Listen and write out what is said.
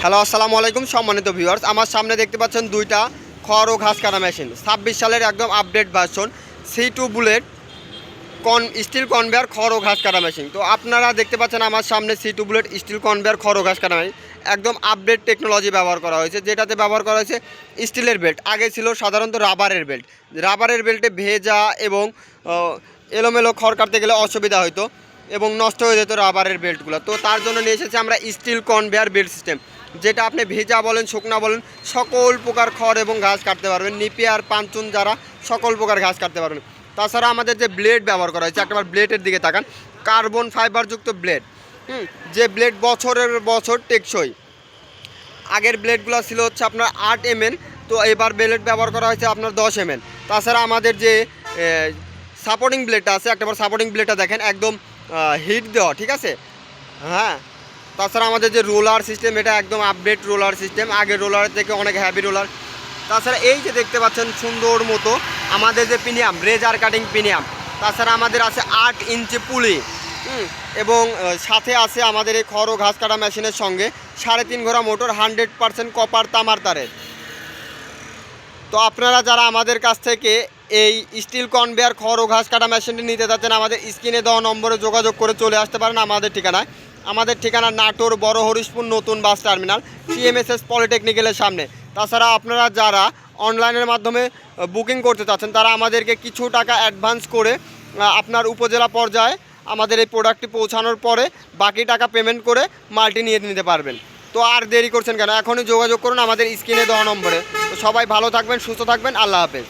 Hello আসসালামু আলাইকুম সম্মানিত ভিউয়ার্স, আমার সামনে দেখতে পাচ্ছেন দুইটা খড় ও ঘাস কাটা মেশিন 26 সালের একদম update version C2 bullet steel conveyor খড় ও ঘাস কাটা মেশিন। তো আপনারা দেখতে পাচ্ছেন আমার সামনে C2 বুলেট স্টিল কনভেয়ার খড় ও ঘাস কাটা মেশিন একদম আপডেট টেকনোলজি ব্যবহার করা হয়েছে, যেটাতে ব্যবহার করা হয়েছে স্টিলের বেল্ট। আগে ছিল সাধারণত রাবারের বেল্টে ভেজা এবং এলোমেলো খড় কাটতে গেলে অসুবিধা হতো এবং নষ্ট হয়ে যেত রাবারের বেল্টগুলো। তো তার জন্য নিয়ে এসেছে আমরা স্টিল কনভেয়ার বেল্ট সিস্টেম, যেটা আপনি ভেজা বলেন শুকনা বলেন সকল প্রকার খড় এবং ঘাস কাটতে পারবেন। নিপিয়ার পাঞ্চুন যারা সকল প্রকার ঘাস কাটতে পারবেন। তাছাড়া আমাদের যে ব্লেড ব্যবহার করা হয়েছে, একবার ব্লেডের দিকে তাকান, কার্বন ফাইবারযুক্ত ব্লেড, যে ব্লেড বছরের বছর টেকসই। আগের ব্লেডগুলো ছিল হচ্ছে আপনার 8 mm, তো এবার ব্লেড ব্যবহার করা হয়েছে আপনার 10 mm। তাছাড়া আমাদের যে সাপোর্টিং ব্লেডটা আছে, একবার সাপোর্টিং ব্লেডটা দেখেন একদম হিট দেওয়া, ঠিক আছে। হ্যাঁ, তাছাড়া আমাদের যে রোলার সিস্টেম, এটা একদম আপডেট রোলার সিস্টেম, আগের রোলার থেকে অনেক হ্যাভি রোলার। তাছাড়া এই যে দেখতে পাচ্ছেন সুন্দর মতো আমাদের যে পিনিয়াম, রেজার কাটিং পিনিয়াম। তাছাড়া আমাদের আছে 8 ইঞ্চি পুলি, এবং সাথে আছে আমাদের এই খড় ও ঘাস কাটা মেশিনের সঙ্গে 3.5 ঘোড়া মোটর, 100% কপার তামার তারের। তো আপনারা যারা আমাদের কাছ থেকে এই স্টিল কনভেয়ার খড় ও ঘাস কাটা মেশিনটি নিতে যাচ্ছেন, আমাদের স্ক্রিনে দেওয়া নম্বরে যোগাযোগ করে চলে আসতে পারেন আমাদের ঠিকানায়। আমাদের ঠিকানা নাটোর বড় হরিশপুর নতুন বাস টার্মিনাল, TMSS পলিটেকনিক্যালের সামনে। তাছাড়া আপনারা যারা অনলাইনের মাধ্যমে বুকিং করতে চাচ্ছেন, তারা আমাদেরকে কিছু টাকা অ্যাডভান্স করে আপনার উপজেলা পর্যায়ে আমাদের এই প্রোডাক্টটি পৌঁছানোর পরে বাকি টাকা পেমেন্ট করে মালটি নিয়ে নিতে পারবেন। তো আর দেরি করছেন কেন, এখনই যোগাযোগ করুন আমাদের স্ক্রিনে দেওয়া নম্বরে। তো সবাই ভালো থাকবেন, সুস্থ থাকবেন, আল্লাহ হাফেজ।